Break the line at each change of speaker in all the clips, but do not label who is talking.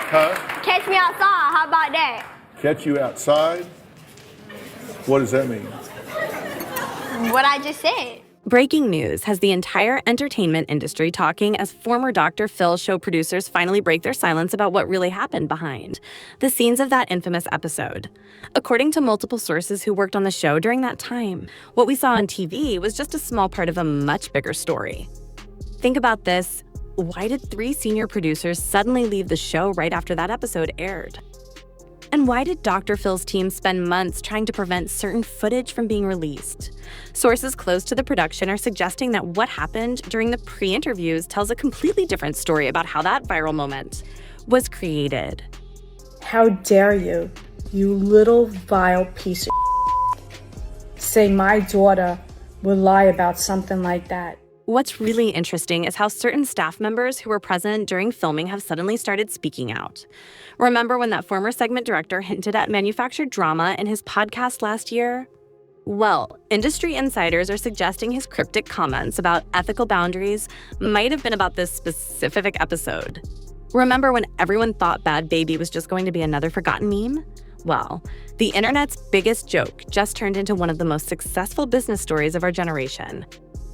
Huh?
Catch me outside. How about that?
Catch you outside? What does that mean?
What I just said.
Breaking news has the entire entertainment industry talking as former Dr. Phil show producers finally break their silence about what really happened behind the scenes of that infamous episode. According to multiple sources who worked on the show during that time, what we saw on TV was just a small part of a much bigger story. Think about this. Why did 3 senior producers suddenly leave the show right after that episode aired? And why did Dr. Phil's team spend months trying to prevent certain footage from being released? Sources close to the production are suggesting that what happened during the pre-interviews tells a completely different story about how that viral moment was created.
How dare you, you little vile piece of say my daughter would lie about something like that.
What's really interesting is how certain staff members who were present during filming have suddenly started speaking out. Remember when that former segment director hinted at manufactured drama in his podcast last year? Well, industry insiders are suggesting his cryptic comments about ethical boundaries might have been about this specific episode. Remember when everyone thought Bhad Bhabie was just going to be another forgotten meme? Well, the internet's biggest joke just turned into one of the most successful business stories of our generation.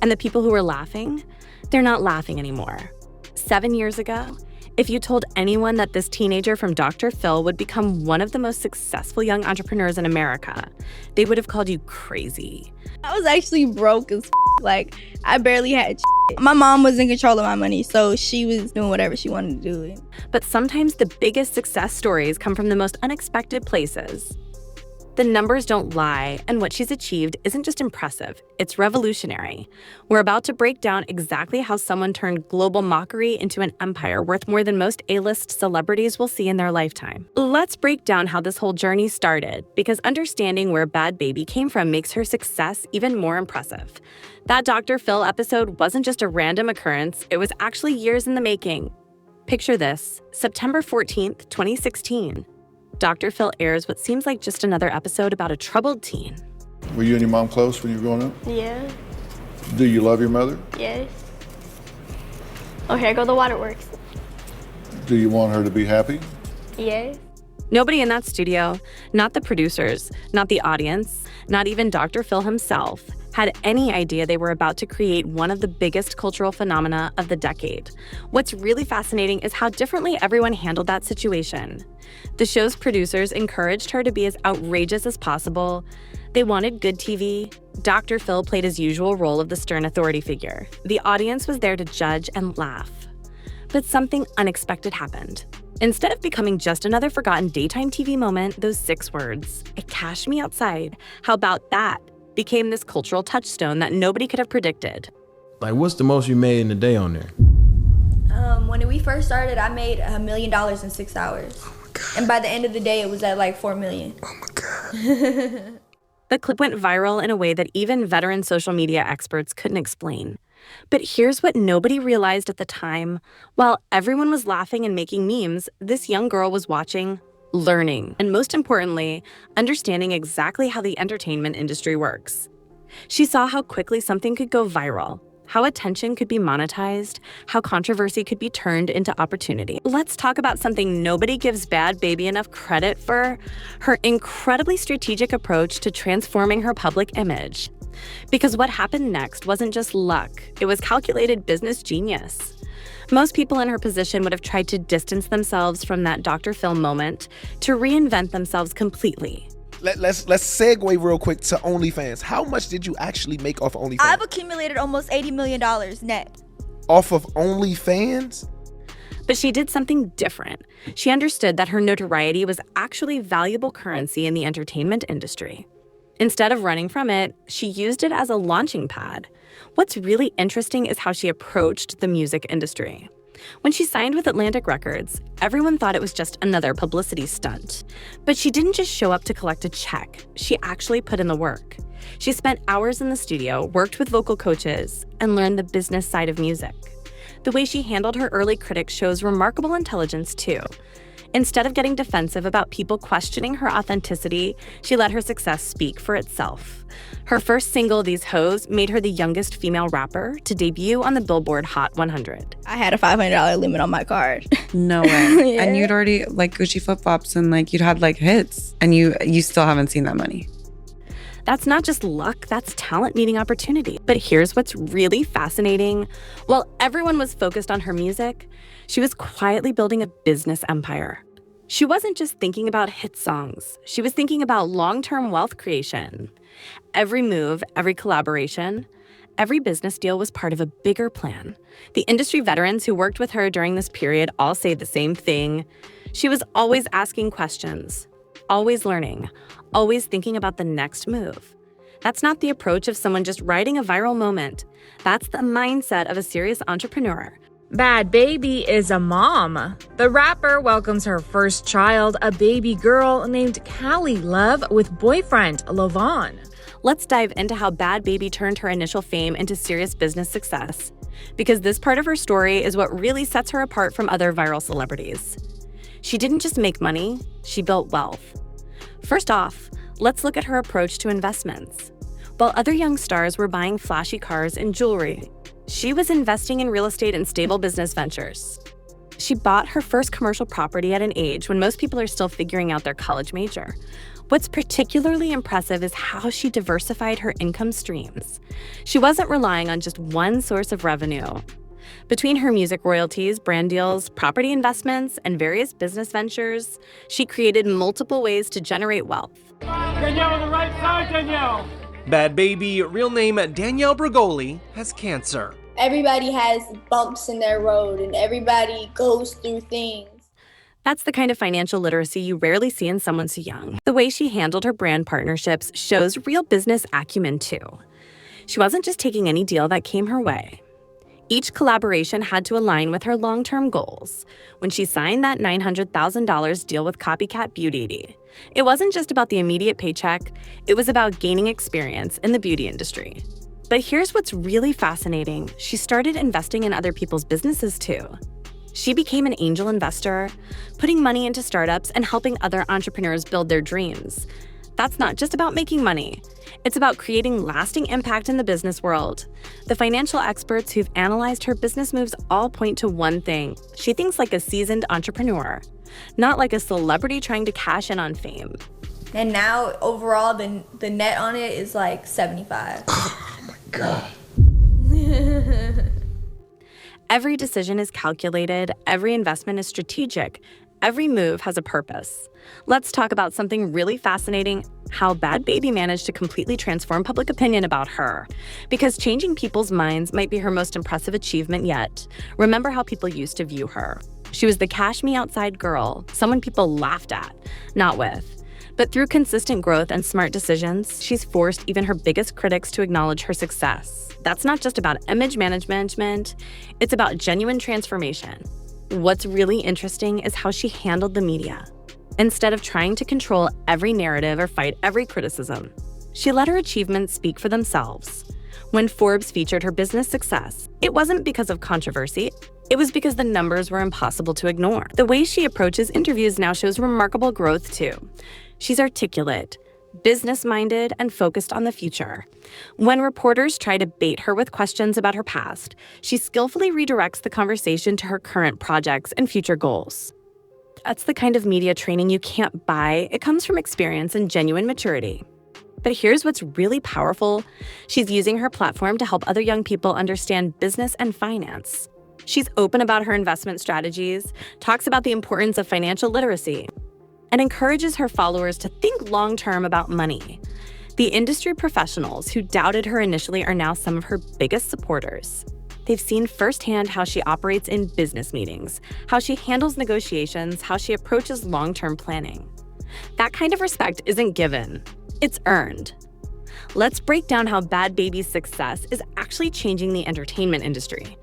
And the people who were laughing, they're not laughing anymore. 7 years ago, if you told anyone that this teenager from Dr. Phil would become one of the most successful young entrepreneurs in America, they would have called you crazy.
I was actually broke as like, I barely had My mom was in control of my money, so she was doing whatever she wanted to do.
But sometimes the biggest success stories come from the most unexpected places. The numbers don't lie, and what she's achieved isn't just impressive, it's revolutionary. We're about to break down exactly how someone turned global mockery into an empire worth more than most A-list celebrities will see in their lifetime. Let's break down how this whole journey started, because understanding where Bhad Bhabie came from makes her success even more impressive. That Dr. Phil episode wasn't just a random occurrence, it was actually years in the making. Picture this, September 14th, 2016. Dr. Phil airs what seems like just another episode about a troubled teen.
Were you and your mom close when you were growing up?
Yeah.
Do you love your mother?
Yes. Oh, here go the waterworks.
Do you want her to be happy?
Yes.
Nobody in that studio, not the producers, not the audience, not even Dr. Phil himself, had any idea they were about to create one of the biggest cultural phenomena of the decade. What's really fascinating is how differently everyone handled that situation. The show's producers encouraged her to be as outrageous as possible. They wanted good TV. Dr. Phil played his usual role of the stern authority figure. The audience was there to judge and laugh. But something unexpected happened. Instead of becoming just another forgotten daytime TV moment, those 6 words, "It cashed me outside," how about that, became this cultural touchstone that nobody could have predicted.
Like, what's the most you made in a day on there?
When we first started, I made $1 million in 6 hours. Oh my God. And by the end of the day, it was at like 4 million.
Oh my God.
The clip went viral in a way that even veteran social media experts couldn't explain. But here's what nobody realized at the time. While everyone was laughing and making memes, this young girl was watching, learning, and most importantly, understanding exactly how the entertainment industry works. She saw how quickly something could go viral, how attention could be monetized, how controversy could be turned into opportunity. Let's talk about something nobody gives Bhad Bhabie enough credit for, her incredibly strategic approach to transforming her public image. Because what happened next wasn't just luck, it was calculated business genius. Most people in her position would have tried to distance themselves from that Dr. Phil moment to reinvent themselves completely.
Let's segue real quick to OnlyFans. How much did you actually make off of OnlyFans?
I've accumulated almost $80 million net.
Off of OnlyFans?
But she did something different. She understood that her notoriety was actually valuable currency in the entertainment industry. Instead of running from it, she used it as a launching pad. What's really interesting is how she approached the music industry. When she signed with Atlantic Records, everyone thought it was just another publicity stunt. But she didn't just show up to collect a check. She actually put in the work. She spent hours in the studio, worked with vocal coaches, and learned the business side of music. The way she handled her early critics shows remarkable intelligence, too. Instead of getting defensive about people questioning her authenticity, she let her success speak for itself. Her first single, These Hoes, made her the youngest female rapper to debut on the Billboard Hot 100.
I had a $500 limit on my card.
No way.
Yeah.
And you'd already like Gucci flip-flops and like you'd had like hits and you still haven't seen that money.
That's not just luck, that's talent meeting opportunity. But here's what's really fascinating. While everyone was focused on her music, she was quietly building a business empire. She wasn't just thinking about hit songs. She was thinking about long-term wealth creation. Every move, every collaboration, every business deal was part of a bigger plan. The industry veterans who worked with her during this period all say the same thing. She was always asking questions, always learning, always thinking about the next move. That's not the approach of someone just riding a viral moment. That's the mindset of a serious entrepreneur.
Bhad Bhabie is a mom. The rapper welcomes her first child, a baby girl named Callie Love, with boyfriend Lovan.
Let's dive into how Bhad Bhabie turned her initial fame into serious business success. Because this part of her story is what really sets her apart from other viral celebrities. She didn't just make money, she built wealth. First off, let's look at her approach to investments. While other young stars were buying flashy cars and jewelry, she was investing in real estate and stable business ventures. She bought her first commercial property at an age when most people are still figuring out their college major. What's particularly impressive is how she diversified her income streams. She wasn't relying on just one source of revenue. Between her music royalties, brand deals, property investments, and various business ventures, she created multiple ways to generate wealth.
Danielle on the right side, Danielle!
Bhad Bhabie, real name Danielle Bregoli, has cancer.
Everybody has bumps in their road and everybody goes through things.
That's the kind of financial literacy you rarely see in someone so young. The way she handled her brand partnerships shows real business acumen too. She wasn't just taking any deal that came her way. Each collaboration had to align with her long-term goals. When she signed that $900,000 deal with Copycat Beauty, it wasn't just about the immediate paycheck, it was about gaining experience in the beauty industry. But here's what's really fascinating. She started investing in other people's businesses too. She became an angel investor, putting money into startups and helping other entrepreneurs build their dreams. That's not just about making money. It's about creating lasting impact in the business world. The financial experts who've analyzed her business moves all point to one thing. She thinks like a seasoned entrepreneur, not like a celebrity trying to cash in on fame.
And now, overall, the net on it is like 75.
Oh my God.
Every decision is calculated, every investment is strategic, every move has a purpose. Let's talk about something really fascinating, how Bhad Bhabie managed to completely transform public opinion about her. Because changing people's minds might be her most impressive achievement yet. Remember how people used to view her. She was the cash me outside girl, someone people laughed at, not with. But through consistent growth and smart decisions, she's forced even her biggest critics to acknowledge her success. That's not just about image management, it's about genuine transformation. What's really interesting is how she handled the media. Instead of trying to control every narrative or fight every criticism, she let her achievements speak for themselves. When Forbes featured her business success, it wasn't because of controversy, it was because the numbers were impossible to ignore. The way she approaches interviews now shows remarkable growth too. She's articulate, business-minded, and focused on the future. When reporters try to bait her with questions about her past, she skillfully redirects the conversation to her current projects and future goals. That's the kind of media training you can't buy. It comes from experience and genuine maturity. But here's what's really powerful. She's using her platform to help other young people understand business and finance. She's open about her investment strategies, talks about the importance of financial literacy, and encourages her followers to think long-term about money. The industry professionals who doubted her initially are now some of her biggest supporters. They've seen firsthand how she operates in business meetings, how she handles negotiations, how she approaches long-term planning. That kind of respect isn't given, it's earned. Let's break down how Bhad Bhabie's success is actually changing the entertainment industry.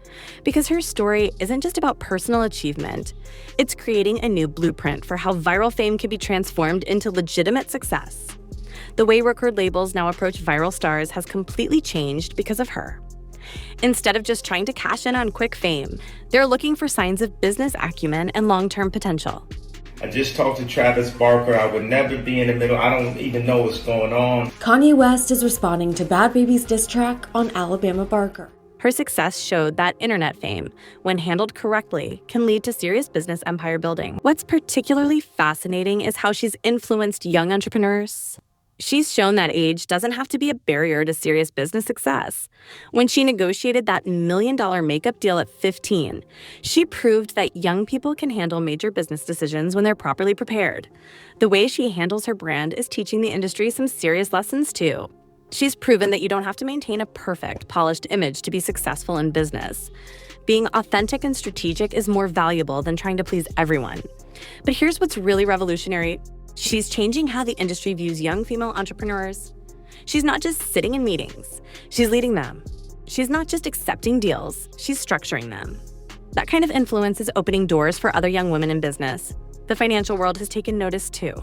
Because her story isn't just about personal achievement, it's creating a new blueprint for how viral fame can be transformed into legitimate success. The way record labels now approach viral stars has completely changed because of her. Instead of just trying to cash in on quick fame, they're looking for signs of business acumen and long-term potential.
I just talked to Travis Barker. I would never be in the middle. I don't even know what's going on.
Kanye West is responding to Bhad Bhabie's diss track on Alabama Barker.
Her success showed that internet fame, when handled correctly, can lead to serious business empire building. What's particularly fascinating is how she's influenced young entrepreneurs. She's shown that age doesn't have to be a barrier to serious business success. When she negotiated that $1 million makeup deal at 15, she proved that young people can handle major business decisions when they're properly prepared. The way she handles her brand is teaching the industry some serious lessons too. She's proven that you don't have to maintain a perfect, polished image to be successful in business. Being authentic and strategic is more valuable than trying to please everyone. But here's what's really revolutionary. She's changing how the industry views young female entrepreneurs. She's not just sitting in meetings, she's leading them. She's not just accepting deals, she's structuring them. That kind of influence is opening doors for other young women in business. The financial world has taken notice too.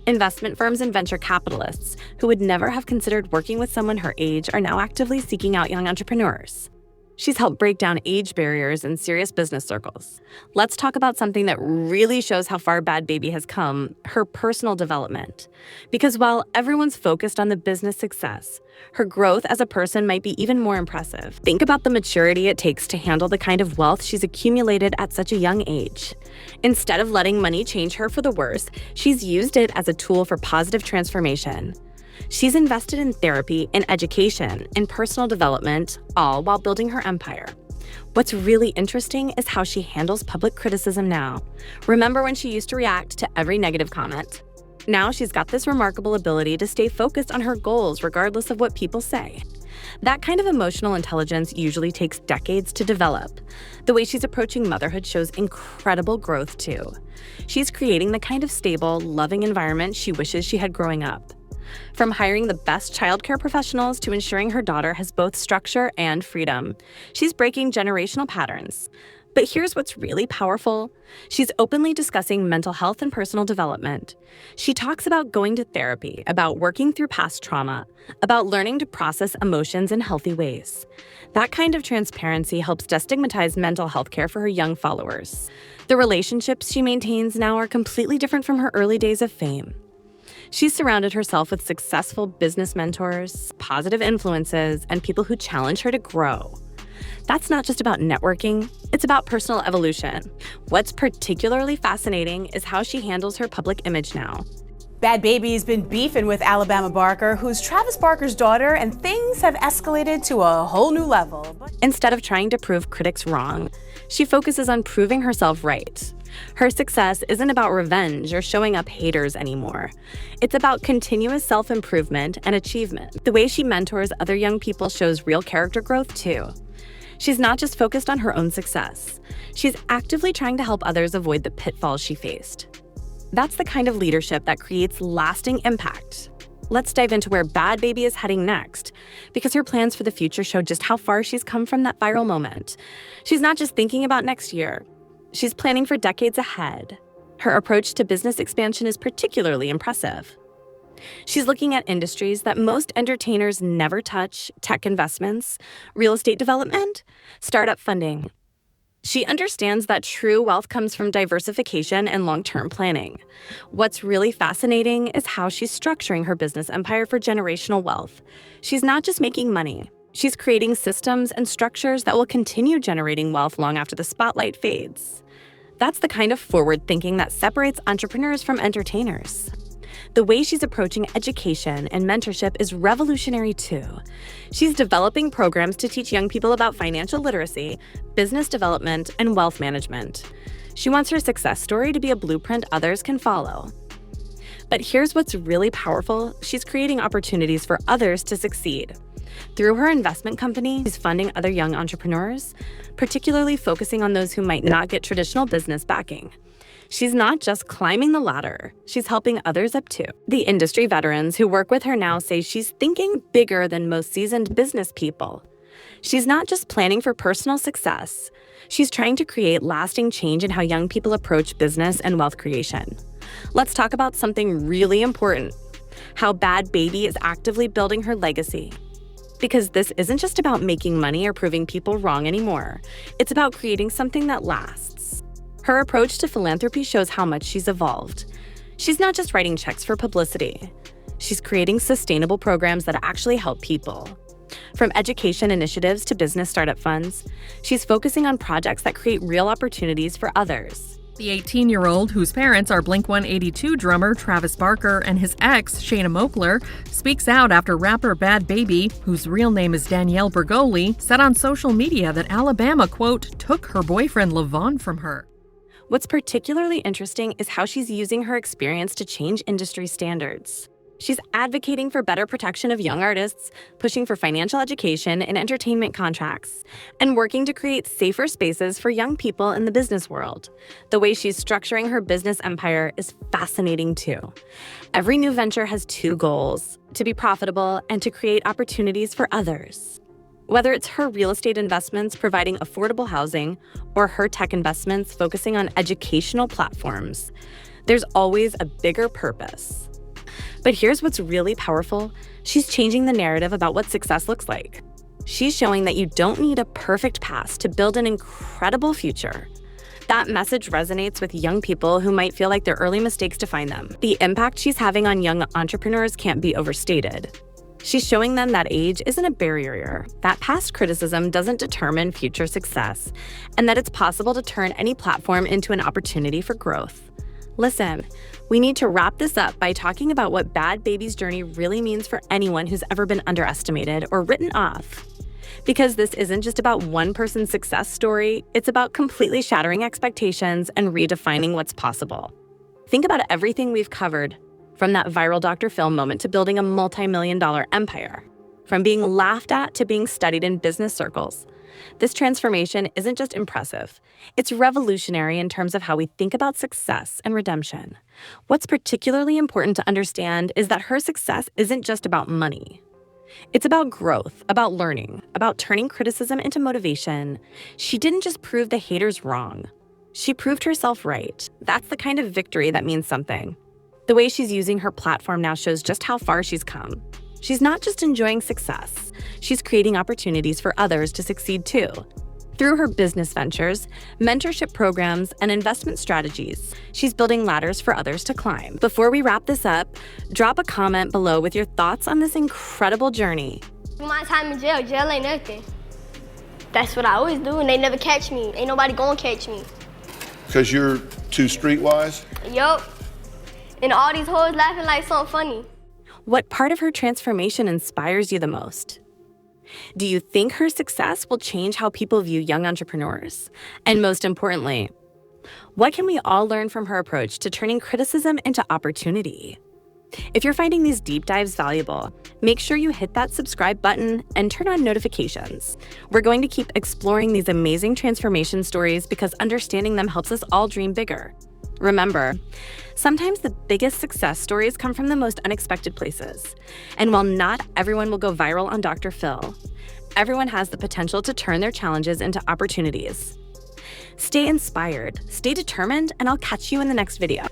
Investment firms and venture capitalists who would never have considered working with someone her age are now actively seeking out young entrepreneurs. She's helped break down age barriers in serious business circles. Let's talk about something that really shows how far Bhad Bhabie has come, her personal development. Because while everyone's focused on the business success, her growth as a person might be even more impressive. Think about the maturity it takes to handle the kind of wealth she's accumulated at such a young age. Instead of letting money change her for the worse, she's used it as a tool for positive transformation. She's invested in therapy, in education, in personal development, all while building her empire. What's really interesting is how she handles public criticism now. Remember when she used to react to every negative comment? Now she's got this remarkable ability to stay focused on her goals regardless of what people say. That kind of emotional intelligence usually takes decades to develop. The way she's approaching motherhood shows incredible growth too. She's creating the kind of stable, loving environment she wishes she had growing up. From hiring the best childcare professionals to ensuring her daughter has both structure and freedom, she's breaking generational patterns. But here's what's really powerful. She's openly discussing mental health and personal development. She talks about going to therapy, about working through past trauma, about learning to process emotions in healthy ways. That kind of transparency helps destigmatize mental health care for her young followers. The relationships she maintains now are completely different from her early days of fame. She's surrounded herself with successful business mentors, positive influences, and people who challenge her to grow. That's not just about networking, it's about personal evolution. What's particularly fascinating is how she handles her public image now.
Bhad Bhabie's been beefing with Alabama Barker, who's Travis Barker's daughter, and things have escalated to a whole new level.
Instead of trying to prove critics wrong, she focuses on proving herself right. Her success isn't about revenge or showing up haters anymore. It's about continuous self-improvement and achievement. The way she mentors other young people shows real character growth too. She's not just focused on her own success. She's actively trying to help others avoid the pitfalls she faced. That's the kind of leadership that creates lasting impact. Let's dive into where Bhad Bhabie is heading next, because her plans for the future show just how far she's come from that viral moment. She's not just thinking about next year. She's planning for decades ahead. Her approach to business expansion is particularly impressive. She's looking at industries that most entertainers never touch: tech investments, real estate development, startup funding. She understands that true wealth comes from diversification and long-term planning. What's really fascinating is how she's structuring her business empire for generational wealth. She's not just making money. She's creating systems and structures that will continue generating wealth long after the spotlight fades. That's the kind of forward thinking that separates entrepreneurs from entertainers. The way she's approaching education and mentorship is revolutionary too. She's developing programs to teach young people about financial literacy, business development, and wealth management. She wants her success story to be a blueprint others can follow. But here's what's really powerful. She's creating opportunities for others to succeed. Through her investment company, she's funding other young entrepreneurs, particularly focusing on those who might not get traditional business backing. She's not just climbing the ladder, she's helping others up too. The industry veterans who work with her now say she's thinking bigger than most seasoned business people. She's not just planning for personal success, she's trying to create lasting change in how young people approach business and wealth creation. Let's talk about something really important: how Bhad Bhabie is actively building her legacy. Because this isn't just about making money or proving people wrong anymore. It's about creating something that lasts. Her approach to philanthropy shows how much she's evolved. She's not just writing checks for publicity. She's creating sustainable programs that actually help people. From education initiatives to business startup funds, she's focusing on projects that create real opportunities for others.
The 18-year-old, whose parents are Blink-182 drummer Travis Barker and his ex, Shayna Moakler, speaks out after rapper Bhad Bhabie, whose real name is Danielle Bregoli, said on social media that Alabama, quote, took her boyfriend LaVon from her.
What's particularly interesting is how she's using her experience to change industry standards. She's advocating for better protection of young artists, pushing for financial education and entertainment contracts, and working to create safer spaces for young people in the business world. The way she's structuring her business empire is fascinating too. Every new venture has two goals: to be profitable and to create opportunities for others. Whether it's her real estate investments providing affordable housing or her tech investments focusing on educational platforms, there's always a bigger purpose. But here's what's really powerful. She's changing the narrative about what success looks like. She's showing that you don't need a perfect past to build an incredible future. That message resonates with young people who might feel like their early mistakes define them. The impact she's having on young entrepreneurs can't be overstated. She's showing them that age isn't a barrier, that past criticism doesn't determine future success, and that it's possible to turn any platform into an opportunity for growth. Listen, we need to wrap this up by talking about what Bhad Bhabie's journey really means for anyone who's ever been underestimated or written off. Because this isn't just about one person's success story, it's about completely shattering expectations and redefining what's possible. Think about everything we've covered, from that viral Dr. Phil moment to building a multi-million-dollar empire, from being laughed at to being studied in business circles. This transformation isn't just impressive, it's revolutionary in terms of how we think about success and redemption. What's particularly important to understand is that her success isn't just about money. It's about growth, about learning, about turning criticism into motivation. She didn't just prove the haters wrong. She proved herself right. That's the kind of victory that means something. The way she's using her platform now shows just how far she's come. She's not just enjoying success, she's creating opportunities for others to succeed too. Through her business ventures, mentorship programs, and investment strategies, she's building ladders for others to climb. Before we wrap this up, drop a comment below with your thoughts on this incredible journey.
My time in jail, jail ain't nothing. That's what I always do, and they never catch me. Ain't nobody gonna catch me.
Because you're too streetwise?
Yup. And all these hoes laughing like something funny.
What part of her transformation inspires you the most? Do you think her success will change how people view young entrepreneurs? And most importantly, what can we all learn from her approach to turning criticism into opportunity? If you're finding these deep dives valuable, make sure you hit that subscribe button and turn on notifications. We're going to keep exploring these amazing transformation stories because understanding them helps us all dream bigger. Remember, sometimes the biggest success stories come from the most unexpected places. And while not everyone will go viral on Dr. Phil, everyone has the potential to turn their challenges into opportunities. Stay inspired, stay determined, and I'll catch you in the next video.